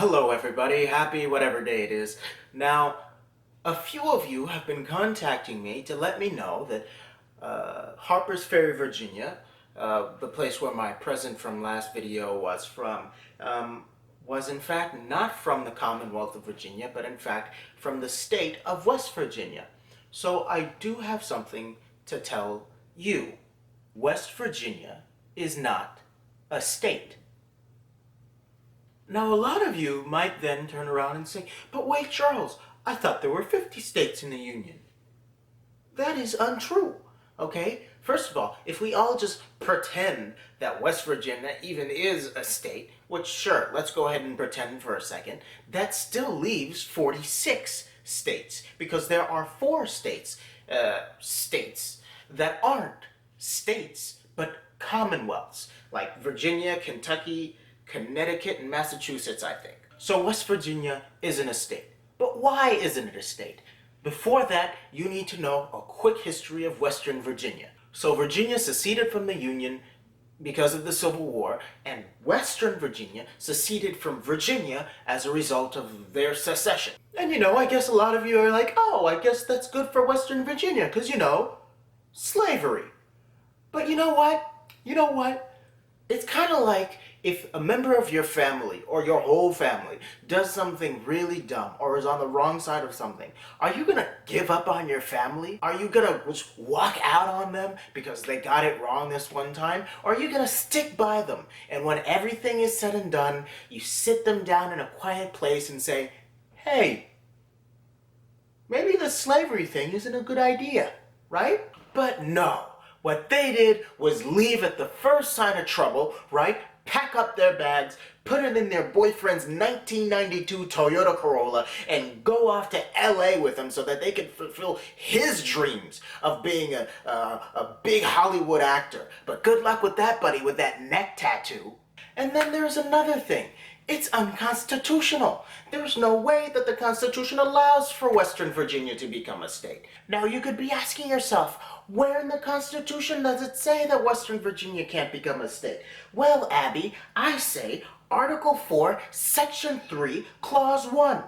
Hello everybody, happy whatever day it is. Now, a few of you have been contacting me to let me know that Harper's Ferry, Virginia, the place where my present from last video was from, was in fact not from the Commonwealth of Virginia, but in fact from the state of West Virginia. So I do have something to tell you. West Virginia is not a state. Now, a lot of you might then turn around and say, but wait, Charles, I thought there were 50 states in the Union. That is untrue, okay? First of all, if we all just pretend that West Virginia even is a state, which sure, let's go ahead and pretend for a second, that still leaves 46 states, because there are 4 states that aren't states, but commonwealths, like Virginia, Kentucky, Connecticut, and Massachusetts, I think. So West Virginia isn't a state. But why isn't it a state? Before that, you need to know a quick history of Western Virginia. So Virginia seceded from the Union because of the Civil War, and Western Virginia seceded from Virginia as a result of their secession. And I guess a lot of you are like, oh, I guess that's good for Western Virginia, because slavery. But you know what? It's kind of like if a member of your family or your whole family does something really dumb or is on the wrong side of something, are you going to give up on your family? Are you going to just walk out on them because they got it wrong this one time? Or are you going to stick by them? And when everything is said and done, you sit them down in a quiet place and say, hey, maybe the slavery thing isn't a good idea, right? But no. What they did was leave at the first sign of trouble, right? Pack up their bags, put it in their boyfriend's 1992 Toyota Corolla, and go off to LA with him so that they could fulfill his dreams of being a big Hollywood actor. But good luck with that, buddy, with that neck tattoo. And then there's another thing. It's unconstitutional. There's no way that the Constitution allows for Western Virginia to become a state. Now you could be asking yourself, where in the Constitution does it say that Western Virginia can't become a state? Well, Abby, I say Article 4, Section 3, Clause 1.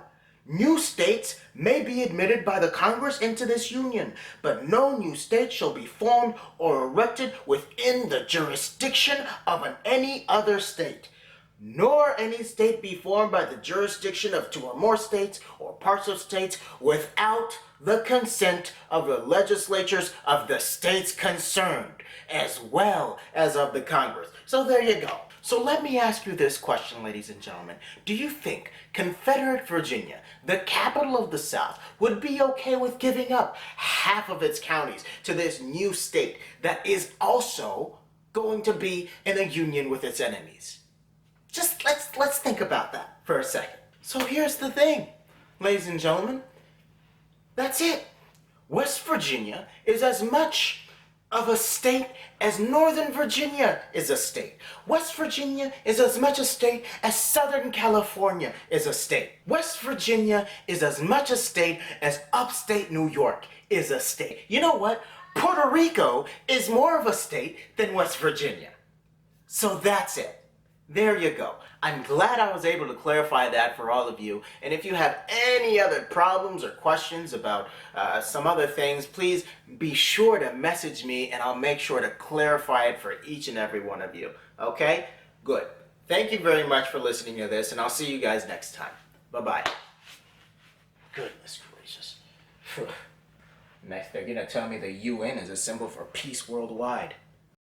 New states may be admitted by the Congress into this union, but no new state shall be formed or erected within the jurisdiction of any other state, nor any state be formed by the jurisdiction of 2 or more states or parts of states without the consent of the legislatures of the states concerned, as well as of the Congress. So there you go. So let me ask you this question, ladies and gentlemen. Do you think Confederate Virginia, the capital of the South, would be okay with giving up half of its counties to this new state that is also going to be in a union with its enemies? Just let's think about that for a second. So here's the thing, ladies and gentlemen. That's it. West Virginia is as much of a state as Northern Virginia is a state. West Virginia is as much a state as Southern California is a state. West Virginia is as much a state as upstate New York is a state. You know what? Puerto Rico is more of a state than West Virginia. So that's it. There you go. I'm glad I was able to clarify that for all of you. And if you have any other problems or questions about some other things, please be sure to message me and I'll make sure to clarify it for each and every one of you. Okay? Good. Thank you very much for listening to this, and I'll see you guys next time. Bye-bye. Goodness gracious. Next, they're going to tell me the UN is a symbol for peace worldwide.